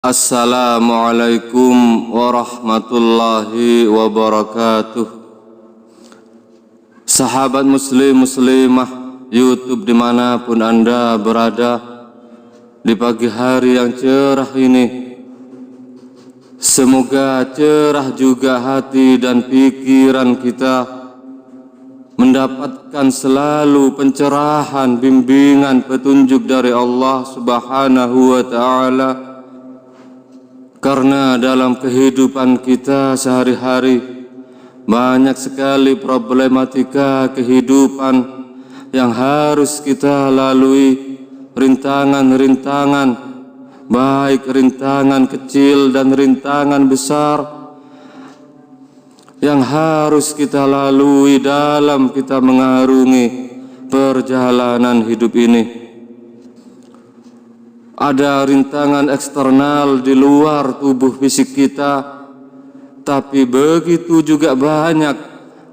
Assalamualaikum warahmatullahi wabarakatuh. Sahabat muslim muslimah YouTube dimanapun Anda berada, di pagi hari yang cerah ini, semoga cerah juga hati dan pikiran kita, mendapatkan selalu pencerahan, bimbingan, petunjuk dari Allah Subhanahu wa ta'ala. Karena dalam kehidupan kita sehari-hari banyak sekali problematika kehidupan yang harus kita lalui, rintangan-rintangan, baik rintangan kecil dan rintangan besar yang harus kita lalui dalam kita mengarungi perjalanan hidup ini. Ada rintangan eksternal di luar tubuh fisik kita, tapi begitu juga banyak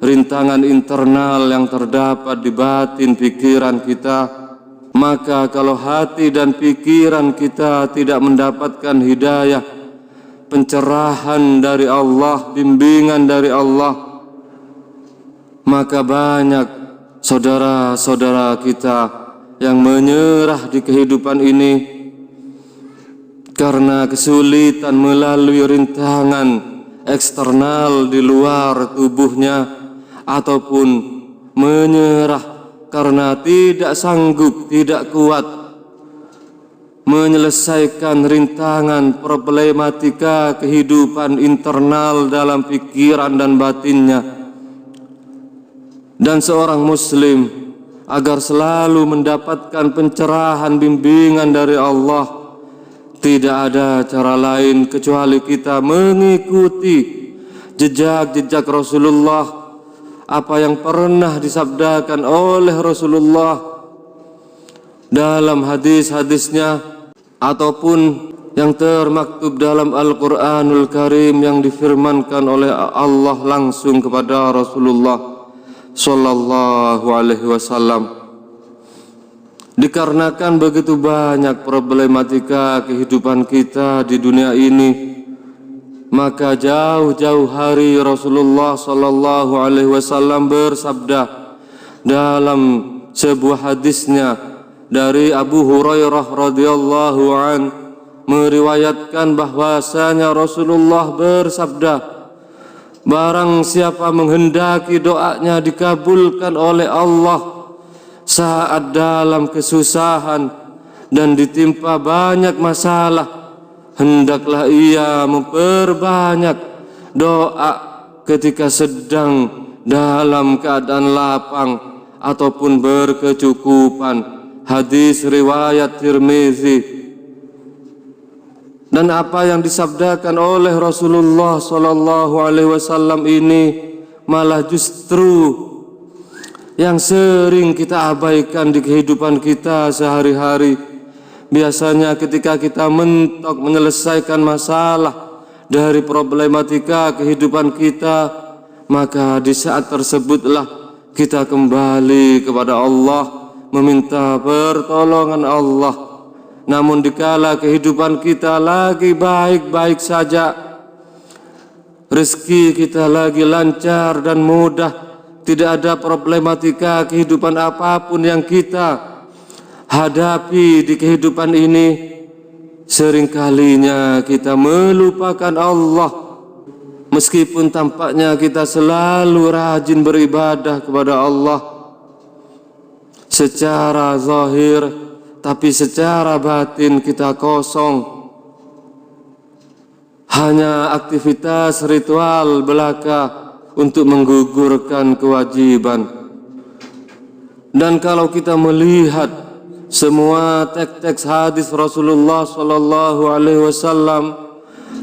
rintangan internal yang terdapat di batin pikiran kita. Maka kalau hati dan pikiran kita tidak mendapatkan hidayah, pencerahan dari Allah, bimbingan dari Allah, maka banyak saudara-saudara kita yang menyerah di kehidupan ini karena kesulitan melalui rintangan eksternal di luar tubuhnya, ataupun menyerah karena tidak sanggup, tidak kuat menyelesaikan rintangan problematika kehidupan internal dalam pikiran dan batinnya. Dan seorang muslim agar selalu mendapatkan pencerahan, bimbingan dari Allah, tidak ada cara lain kecuali kita mengikuti jejak-jejak Rasulullah, apa yang pernah disabdakan oleh Rasulullah dalam hadis-hadisnya ataupun yang termaktub dalam Al-Quranul Karim yang difirmankan oleh Allah langsung kepada Rasulullah Sallallahu Alaihi Wasallam. Dikarenakan begitu banyak problematika kehidupan kita di dunia ini, maka jauh-jauh hari Rasulullah Sallallahu Alaihi Wasallam bersabda dalam sebuah hadisnya dari Abu Hurairah radhiyallahu an, meriwayatkan bahwasanya Rasulullah bersabda, barang siapa menghendaki doanya dikabulkan oleh Allah saat dalam kesusahan dan ditimpa banyak masalah, hendaklah ia memperbanyak doa ketika sedang dalam keadaan lapang ataupun berkecukupan. Hadis riwayat Tirmizi. Dan apa yang disabdakan oleh Rasulullah Sallallahu Alaihi Wasallam ini malah justru yang sering kita abaikan di kehidupan kita sehari-hari. Biasanya ketika kita mentok menyelesaikan masalah dari problematika kehidupan kita, maka di saat tersebutlah kita kembali kepada Allah, meminta pertolongan Allah. Namun dikala kehidupan kita lagi baik-baik saja, rezeki kita lagi lancar dan mudah, tidak ada problematika kehidupan apapun yang kita hadapi di kehidupan ini, seringkalinya kita melupakan Allah. Meskipun tampaknya kita selalu rajin beribadah kepada Allah secara zahir, tapi secara batin kita kosong. Hanya aktivitas ritual belaka untuk menggugurkan kewajiban. Dan kalau kita melihat semua teks-teks hadis Rasulullah Sallallahu Alaihi Wasallam,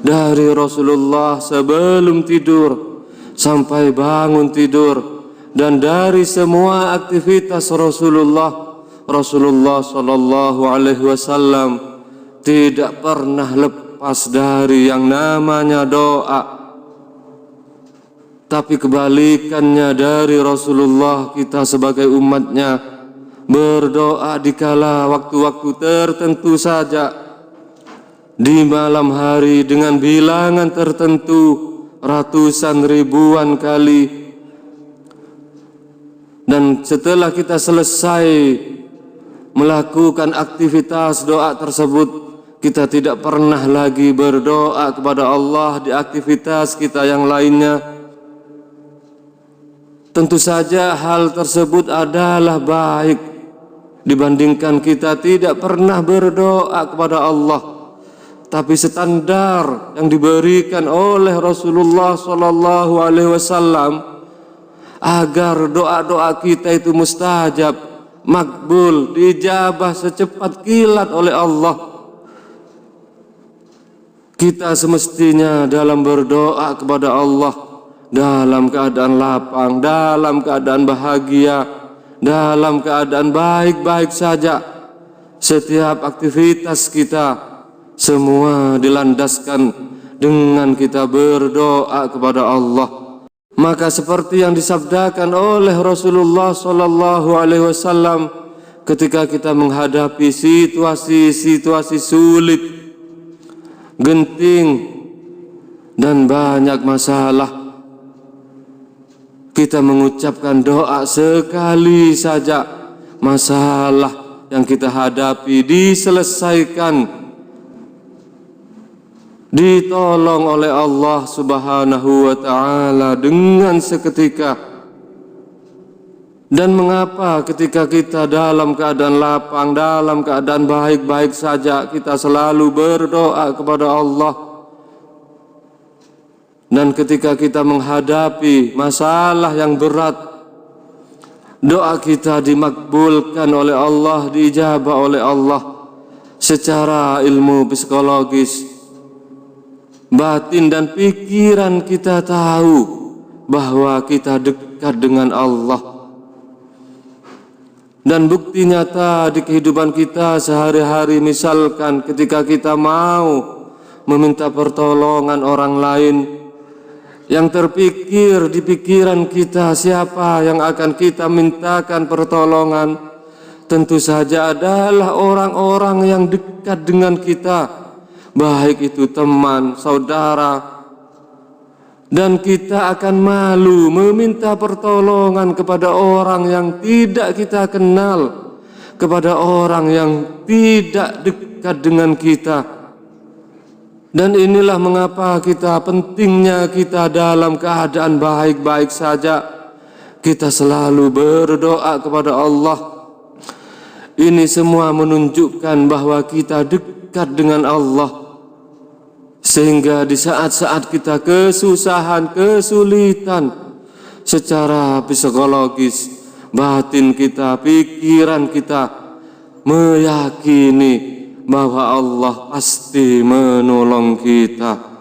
dari Rasulullah sebelum tidur sampai bangun tidur, dan dari semua aktivitas Rasulullah Sallallahu Alaihi Wasallam tidak pernah lepas dari yang namanya doa. Tapi kebalikannya dari Rasulullah, kita sebagai umatnya berdoa dikala waktu-waktu tertentu saja, di malam hari dengan bilangan tertentu ratusan ribuan kali. Dan setelah kita selesai melakukan aktivitas doa tersebut, kita tidak pernah lagi berdoa kepada Allah di aktivitas kita yang lainnya. Tentu saja hal tersebut adalah baik dibandingkan kita tidak pernah berdoa kepada Allah. Tapi standar yang diberikan oleh Rasulullah SAW agar doa-doa kita itu mustajab, makbul, dijabah secepat kilat oleh Allah, kita semestinya dalam berdoa kepada Allah dalam keadaan lapang, dalam keadaan bahagia, dalam keadaan baik-baik saja. Setiap aktivitas kita semua dilandaskan dengan kita berdoa kepada Allah. Maka seperti yang disabdakan oleh Rasulullah SAW ketika kita menghadapi situasi-situasi sulit, genting, dan banyak masalah, kita mengucapkan doa sekali saja masalah yang kita hadapi diselesaikan, ditolong oleh Allah Subhanahu wa ta'ala dengan seketika. Dan mengapa ketika kita dalam keadaan lapang, dalam keadaan baik-baik saja, kita selalu berdoa kepada Allah, dan ketika kita menghadapi masalah yang berat, doa kita dimakbulkan oleh Allah, diijabah oleh Allah secara ilmu psikologis, batin dan pikiran kita tahu bahwa kita dekat dengan Allah. Dan bukti nyata di kehidupan kita sehari-hari, misalkan ketika kita mau meminta pertolongan orang lain, yang terpikir di pikiran kita siapa yang akan kita mintakan pertolongan, tentu saja adalah orang-orang yang dekat dengan kita, baik itu teman, saudara. Dan kita akan malu meminta pertolongan kepada orang yang tidak kita kenal, kepada orang yang tidak dekat dengan kita. Dan inilah mengapa pentingnya kita dalam keadaan baik-baik saja, kita selalu berdoa kepada Allah. Ini semua menunjukkan bahwa kita dekat dengan Allah, sehingga di saat-saat kita kesusahan, kesulitan secara psikologis, batin kita, pikiran kita meyakini bahwa Allah pasti menolong kita.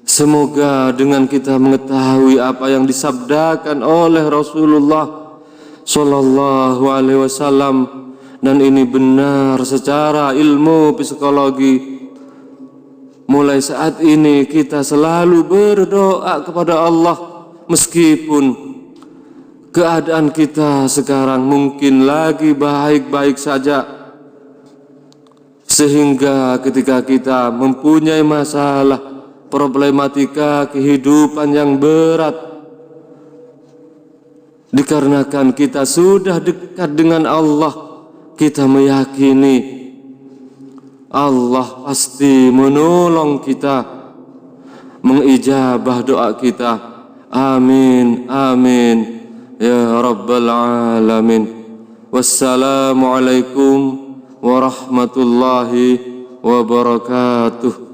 Semoga dengan kita mengetahui apa yang disabdakan oleh Rasulullah SAW, dan ini benar secara ilmu psikologi, mulai saat ini kita selalu berdoa kepada Allah meskipun keadaan kita sekarang mungkin lagi baik-baik saja, sehingga ketika kita mempunyai masalah, problematika kehidupan yang berat, dikarenakan kita sudah dekat dengan Allah, kita meyakini Allah pasti menolong kita, mengijabah doa kita. Amin, amin ya rabbal alamin. Wassalamualaikum warahmatullahi wabarakatuh.